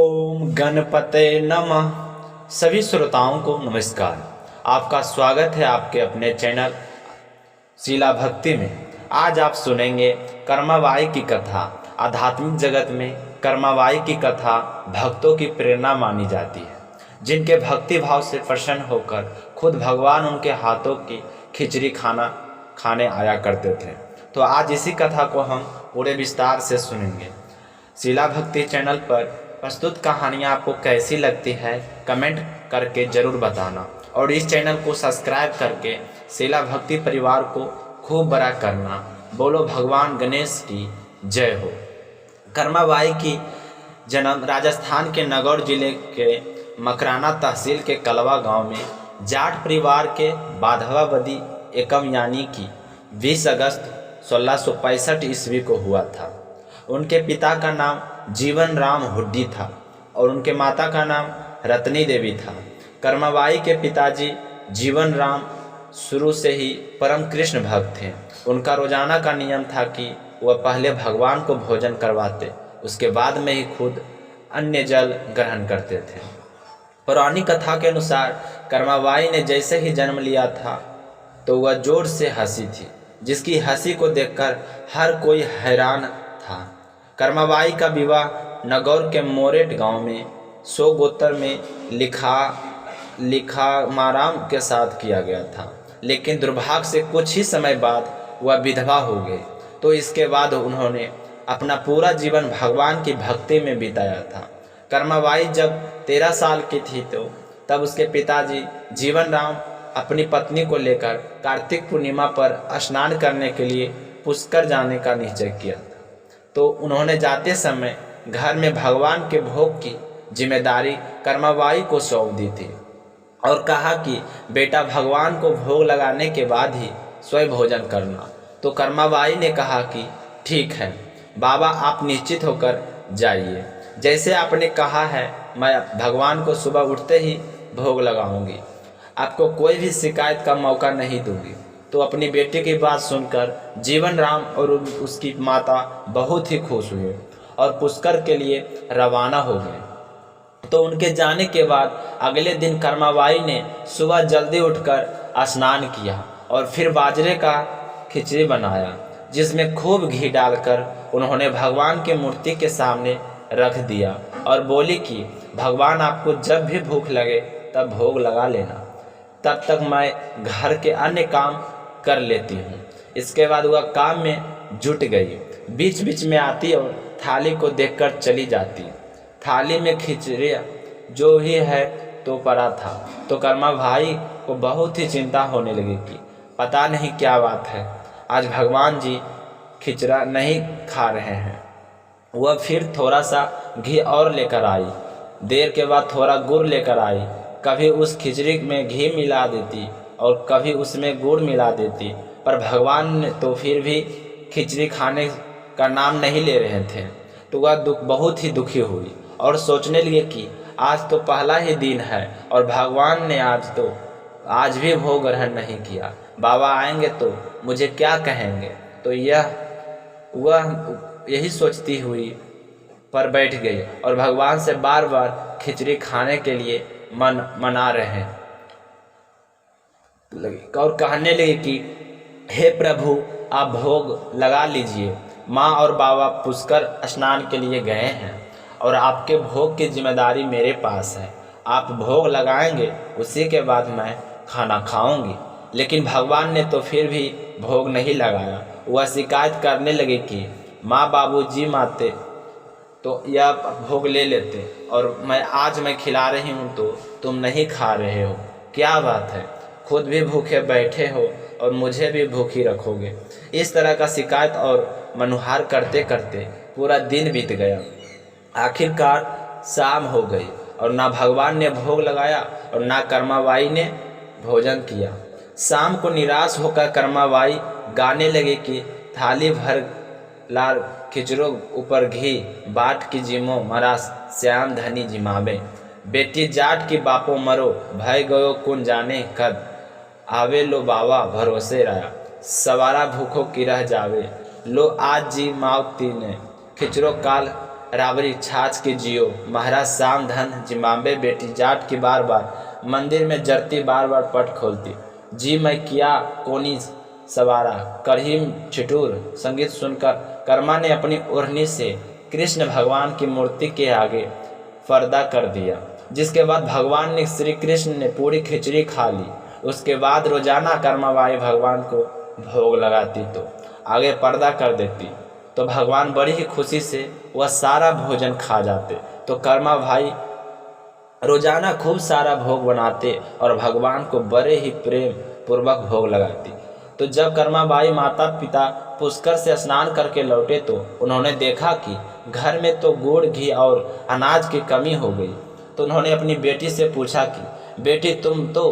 ओम गणपते नमः। सभी श्रोताओं को नमस्कार। आपका स्वागत है आपके अपने चैनल शीला भक्ति में। आज आप सुनेंगे कर्माबाई की कथा। आध्यात्मिक जगत में कर्माबाई की कथा भक्तों की प्रेरणा मानी जाती है, जिनके भक्ति भाव से प्रसन्न होकर खुद भगवान उनके हाथों की खिचड़ी खाने आया करते थे। तो आज इसी कथा को हम पूरे विस्तार से सुनेंगे। शीला भक्ति चैनल पर प्रस्तुत कहानियाँ आपको कैसी लगती है कमेंट करके ज़रूर बताना, और इस चैनल को सब्सक्राइब करके शीला भक्ति परिवार को खूब बड़ा करना। बोलो भगवान गणेश की जय हो। कर्माबाई की जन्म राजस्थान के नागौर जिले के मकराना तहसील के कलवा गांव में जाट परिवार के बाधवावदी एकम यानी कि 20 अगस्त 1665 ईस्वी को हुआ था। उनके पिता का नाम जीवन राम हुड्डी था और उनके माता का नाम रत्नी देवी था। कर्माबाई के पिताजी जीवन राम शुरू से ही परम कृष्ण भक्त थे। उनका रोजाना का नियम था कि वह पहले भगवान को भोजन करवाते, उसके बाद में ही खुद अन्य जल ग्रहण करते थे। पौराणिक कथा के अनुसार कर्माबाई ने जैसे ही जन्म लिया था तो वह जोर से हंसी थी, जिसकी हंसी को देखकर हर कोई हैरान था। कर्माबाई का विवाह नागौर के मोरेट गांव में 100 गोत्र में लिखामाराम के साथ किया गया था, लेकिन दुर्भाग्य से कुछ ही समय बाद वह विधवा हो गए। तो इसके बाद उन्होंने अपना पूरा जीवन भगवान की भक्ति में बिताया था। कर्माबाई जब 13 साल की थी तो तब उसके पिताजी जीवन राम अपनी पत्नी को लेकर कार्तिक पूर्णिमा पर स्नान करने के लिए पुष्कर जाने का निश्चय किया था। तो उन्होंने जाते समय घर में भगवान के भोग की जिम्मेदारी कर्माबाई को सौंप दी थी और कहा कि बेटा भगवान को भोग लगाने के बाद ही स्वयं भोजन करना। तो कर्माबाई ने कहा कि ठीक है बाबा, आप निश्चित होकर जाइए, जैसे आपने कहा है मैं भगवान को सुबह उठते ही भोग लगाऊंगी, आपको कोई भी शिकायत का मौका नहीं दूंगी। तो अपनी बेटी की बात सुनकर जीवन राम और उसकी माता बहुत ही खुश हुए और पुष्कर के लिए रवाना हो गए। तो उनके जाने के बाद अगले दिन कर्माबाई ने सुबह जल्दी उठकर स्नान किया और फिर बाजरे का खिचड़ी बनाया, जिसमें खूब घी डालकर उन्होंने भगवान की मूर्ति के सामने रख दिया और बोली कि भगवान, आपको जब भी भूख लगे तब भोग लगा लेना, तब तक मैं घर के अन्य काम कर लेती हूँ। इसके बाद वह काम में जुट गई। बीच बीच में आती और थाली को देखकर चली जाती। थाली में खिचड़ी जो भी है तो पड़ा था। तो कर्माबाई को बहुत ही चिंता होने लगी कि पता नहीं क्या बात है, आज भगवान जी खिचड़ा नहीं खा रहे हैं। वह फिर थोड़ा सा घी और लेकर आई। देर के बाद थोड़ा गुड़ लेकर आई। कभी उस खिचड़ी में घी मिला देती और कभी उसमें गुड़ मिला देती, पर भगवान ने तो फिर भी खिचड़ी खाने का नाम नहीं ले रहे थे। तो वह बहुत ही दुखी हुई और सोचने लगी कि आज तो पहला ही दिन है और भगवान ने आज भी भोग ग्रहण नहीं किया। बाबा आएंगे तो मुझे क्या कहेंगे। तो वह यही सोचती हुई पर बैठ गई और भगवान से बार बार खिचड़ी खाने के लिए मना रहे लगी और कहने लगी कि हे प्रभु, आप भोग लगा लीजिए। माँ और बाबा पुष्कर स्नान के लिए गए हैं और आपके भोग की जिम्मेदारी मेरे पास है। आप भोग लगाएंगे, उसी के बाद मैं खाना खाऊंगी। लेकिन भगवान ने तो फिर भी भोग नहीं लगाया। वह शिकायत करने लगी कि माँ बाबूजी माते तो यह भोग ले लेते और मैं खिला रही हूँ तो तुम नहीं खा रहे हो, क्या बात है, खुद भी भूखे बैठे हो और मुझे भी भूखी रखोगे। इस तरह का शिकायत और मनुहार करते करते पूरा दिन बीत गया। आखिरकार शाम हो गई और ना भगवान ने भोग लगाया और ना कर्माबाई ने भोजन किया। शाम को निराश होकर कर्माबाई गाने लगे कि थाली भर लाल खिचड़ो ऊपर घी बाट की जिमो मरा श्याम धनी जिमावे, बेटी जाट की बापो मरो भय गयो कुन जाने कद, आवे लो बाबा भरोसे रहा सवारा भूखो की रह जावे, लो आज जी मावती ने खिचड़ो काल राबड़ी छाछ के जियो, महाराज शाम धन जिम्बाब्वे बेटी जाट की बार बार मंदिर में जरती बार बार पट खोलती। जी मैं किया कोनी सवारा करहीम छिटूर। संगीत सुनकर कर्मा ने अपनी ओढ़नी से कृष्ण भगवान की मूर्ति के आगे पर्दा कर दिया, जिसके बाद भगवान ने श्री कृष्ण ने पूरी खिचड़ी खा ली। उसके बाद रोजाना कर्माबाई भगवान को भोग लगाती तो आगे पर्दा कर देती, तो भगवान बड़ी ही खुशी से वह सारा भोजन खा जाते। तो कर्मा भाई रोजाना खूब सारा भोग बनाते और भगवान को बड़े ही प्रेम पूर्वक भोग लगाती। तो जब कर्माबाई माता पिता पुष्कर से स्नान करके लौटे तो उन्होंने देखा कि घर में तो गुड़ घी और अनाज की कमी हो गई। तो उन्होंने अपनी बेटी से पूछा कि बेटी तुम तो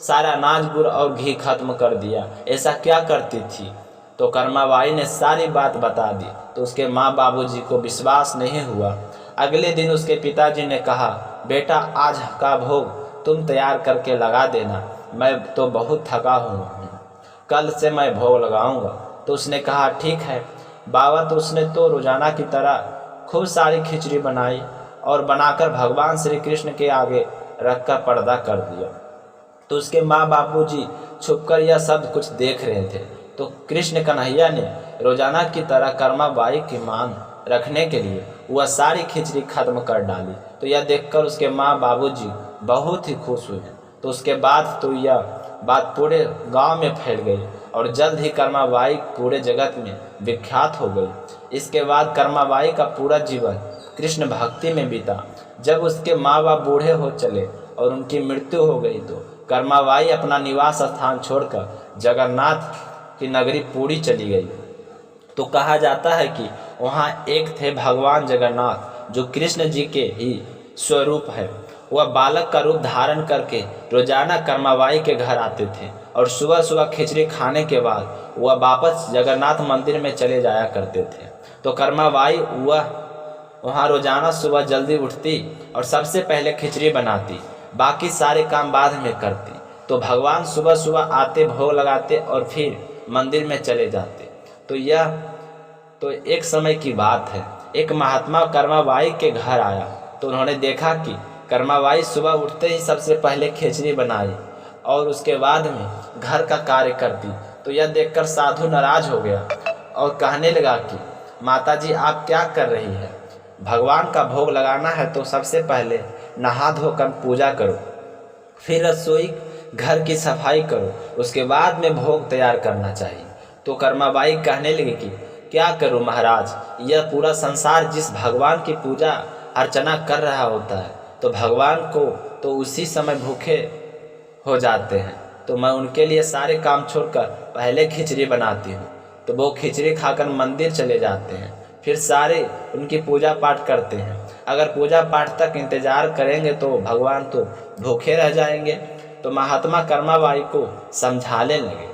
सारा अनाज गुड़ और घी खत्म कर दिया, ऐसा क्या करती थी? तो कर्माबाई ने सारी बात बता दी। तो उसके माँ बाबूजी को विश्वास नहीं हुआ। अगले दिन उसके पिताजी ने कहा बेटा आज का भोग तुम तैयार करके लगा देना, मैं तो बहुत थका हुआ हूँ, कल से मैं भोग लगाऊंगा। तो उसने कहा ठीक है बाबा। तो उसने तो रोजाना की तरह खूब सारी खिचड़ी बनाई और बनाकर भगवान श्री कृष्ण के आगे रखकर पर्दा कर दिया। तो उसके माँ बाबूजी छुपकर यह सब कुछ देख रहे थे। तो कृष्ण कन्हैया ने रोजाना की तरह कर्माबाई की मांग रखने के लिए वह सारी खिचड़ी खत्म कर डाली। तो यह देखकर उसके माँ बाबूजी बहुत ही खुश हुए। तो उसके बाद तो यह बात पूरे गांव में फैल गई और जल्द ही कर्माबाई पूरे जगत में विख्यात हो गई। इसके बाद कर्माबाई का पूरा जीवन कृष्ण भक्ति में बीता। जब उसके माँ बाप बूढ़े हो चले और उनकी मृत्यु हो गई तो कर्माबाई अपना निवास स्थान छोड़कर जगन्नाथ की नगरी पुरी चली गई। तो कहा जाता है कि वहाँ एक थे भगवान जगन्नाथ जो कृष्ण जी के ही स्वरूप है। वह बालक का रूप धारण करके रोजाना कर्माबाई के घर आते थे और सुबह सुबह खिचड़ी खाने के बाद वह वापस जगन्नाथ मंदिर में चले जाया करते थे। तो कर्माबाई वह वहाँ रोजाना सुबह जल्दी उठती और सबसे पहले खिचड़ी बनाती, बाकी सारे काम बाद में करती। तो भगवान सुबह सुबह आते, भोग लगाते और फिर मंदिर में चले जाते। तो यह तो एक समय की बात है, एक महात्मा कर्माबाई के घर आया। तो उन्होंने देखा कि कर्माबाई सुबह उठते ही सबसे पहले खिचड़ी बनाई और उसके बाद में घर का कार्य करती। तो यह देखकर साधु नाराज हो गया और कहने लगा कि माताजी आप क्या कर रही है? भगवान का भोग लगाना है तो सबसे पहले नहा धोकर पूजा करो, फिर रसोई घर की सफाई करो, उसके बाद में भोग तैयार करना चाहिए। तो कर्माबाई कहने लगी कि क्या करूं महाराज, यह पूरा संसार जिस भगवान की पूजा अर्चना कर रहा होता है तो भगवान को तो उसी समय भूखे हो जाते हैं। तो मैं उनके लिए सारे काम छोड़कर पहले खिचड़ी बनाती हूँ। तो वो खिचड़ी खाकर मंदिर चले जाते हैं, फिर सारे उनकी पूजा पाठ करते हैं। अगर पूजा पाठ तक इंतजार करेंगे तो भगवान तो भूखे रह जाएंगे। तो महात्मा कर्माबाई को समझाने लगे,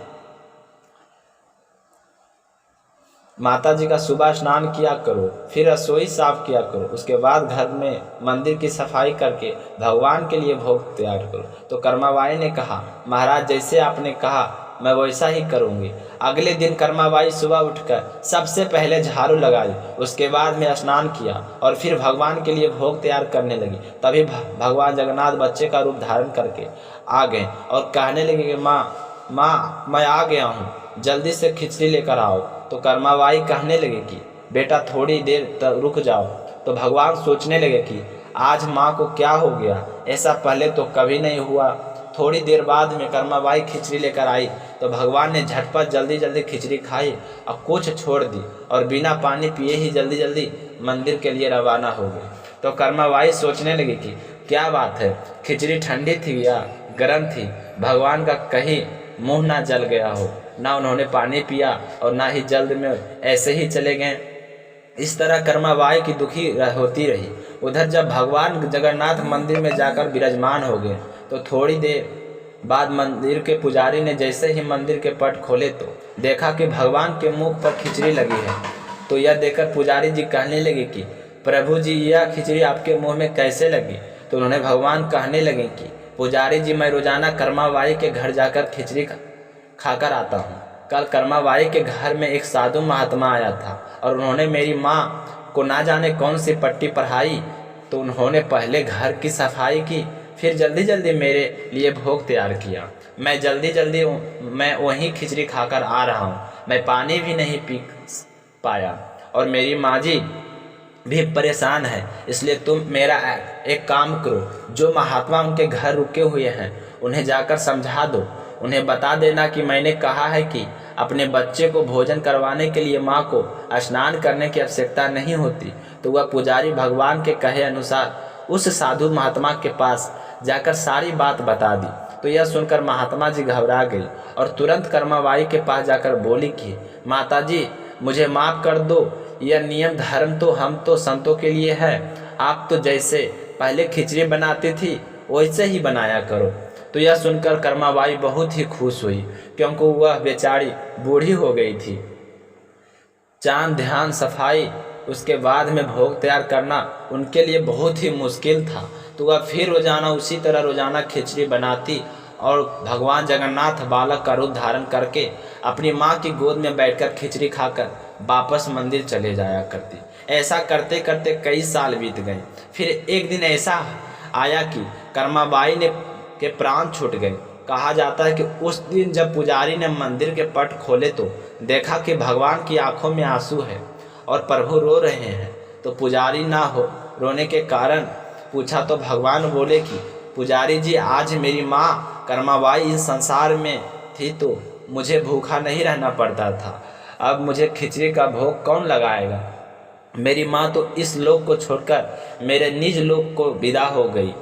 माता जी का सुबह स्नान किया करो, फिर रसोई साफ किया करो, उसके बाद घर में मंदिर की सफाई करके भगवान के लिए भोग तैयार करो। तो कर्माबाई ने कहा महाराज जैसे आपने कहा मैं वैसा ही करूँगी। अगले दिन कर्माबाई सुबह उठकर सबसे पहले झाड़ू लगाई, उसके बाद में स्नान किया और फिर भगवान के लिए भोग तैयार करने लगी। तभी भगवान जगन्नाथ बच्चे का रूप धारण करके आ गए और कहने लगे कि माँ मैं आ गया हूँ, जल्दी से खिचड़ी लेकर आओ। तो कर्माबाई कहने लगे कि बेटा थोड़ी देर तक रुक जाओ। तो भगवान सोचने लगे कि आज माँ को क्या हो गया, ऐसा पहले तो कभी नहीं हुआ। थोड़ी देर बाद में कर्माबाई खिचड़ी लेकर आई तो भगवान ने झटपट जल्दी जल्दी खिचड़ी खाई और कुछ छोड़ दी और बिना पानी पिए ही जल्दी जल्दी मंदिर के लिए रवाना हो गए। तो कर्माबाई सोचने लगी कि क्या बात है, खिचड़ी ठंडी थी या गर्म थी, भगवान का कहीं मुंह ना जल गया हो। ना उन्होंने पानी पिया और ना ही जल्द में ऐसे ही चले गए। इस तरह कर्माबाई की दुखी होती रही। उधर जब भगवान जगन्नाथ मंदिर में जाकर विराजमान हो गए तो थोड़ी देर बाद मंदिर के पुजारी ने जैसे ही मंदिर के पट खोले तो देखा कि भगवान के मुख पर खिचड़ी लगी है। तो यह देखकर पुजारी जी कहने लगे कि प्रभु जी यह खिचड़ी आपके मुंह में कैसे लगी? तो उन्होंने भगवान कहने लगे कि पुजारी जी मैं रोजाना कर्माबाई के घर जाकर खिचड़ी खाकर आता हूँ। कल कर्माबाई के घर में एक साधु महात्मा आया था और उन्होंने मेरी माँ को ना जाने कौन सी पट्टी पढ़ाई, तो उन्होंने पहले घर की सफाई की, फिर जल्दी जल्दी मेरे लिए भोग तैयार किया। मैं वहीं खिचड़ी खाकर आ रहा हूँ। मैं पानी भी नहीं पी पाया और मेरी माँ जी भी परेशान है। इसलिए तुम मेरा एक काम करो, जो महात्मा उनके घर रुके हुए हैं उन्हें जाकर समझा दो। उन्हें बता देना कि मैंने कहा है कि अपने बच्चे को भोजन करवाने के लिए माँ को स्नान करने की आवश्यकता नहीं होती। तो वह पुजारी भगवान के कहे अनुसार उस साधु महात्मा के पास जाकर सारी बात बता दी। तो यह सुनकर महात्मा जी घबरा गई और तुरंत कर्माबाई के पास जाकर बोली कि माता जी, मुझे माफ़ कर दो। यह नियम धर्म तो हम तो संतों के लिए है। आप तो जैसे पहले खिचड़ी बनाती थी वैसे ही बनाया करो। तो यह सुनकर कर्माबाई बहुत ही खुश हुई, क्योंकि वह बेचारी बूढ़ी हो गई थी। चांद, ध्यान, सफाई, उसके बाद में भोग तैयार करना उनके लिए बहुत ही मुश्किल था। तो वह फिर रोज़ाना उसी तरह रोज़ाना खिचड़ी बनाती और भगवान जगन्नाथ बालक का रूप धारण करके अपनी माँ की गोद में बैठकर खिचड़ी खाकर वापस मंदिर चले जाया करती। ऐसा करते करते कई साल बीत गए। फिर एक दिन ऐसा आया कि कर्माबाई के प्राण छूट गए। कहा जाता है कि उस दिन जब पुजारी ने मंदिर के पट खोले तो देखा कि भगवान की आंखों में आंसू है और प्रभु रो रहे हैं। तो पुजारी ना हो रोने के कारण पूछा तो भगवान बोले कि पुजारी जी, आज मेरी माँ कर्माबाई इस संसार में थी तो मुझे भूखा नहीं रहना पड़ता था। अब मुझे खिचड़ी का भोग कौन लगाएगा? मेरी माँ तो इस लोक को छोड़कर मेरे निज लोक को विदा हो गई।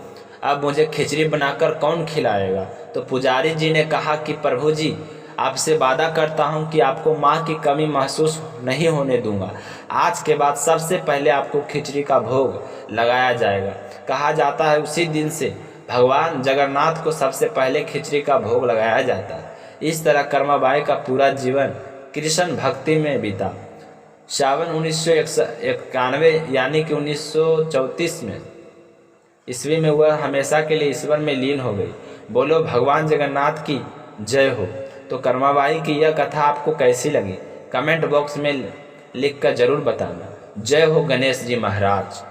अब मुझे खिचड़ी बनाकर कौन खिलाएगा? तो पुजारी जी ने कहा कि प्रभु जी, आपसे वादा करता हूँ कि आपको माँ की कमी महसूस नहीं होने दूंगा। आज के बाद सबसे पहले आपको खिचड़ी का भोग लगाया जाएगा। कहा जाता है उसी दिन से भगवान जगन्नाथ को सबसे पहले खिचड़ी का भोग लगाया जाता है। इस तरह कर्माबाई का पूरा जीवन कृष्ण भक्ति में बीता। सावन 1991 यानी कि 1934 में ईस्वी में वह हमेशा के लिए ईश्वर में लीन हो गई। बोलो भगवान जगन्नाथ की जय हो। तो कर्माबाई की यह कथा आपको कैसी लगी? कमेंट बॉक्स में लिख कर जरूर बताना। जय हो गणेश जी महाराज।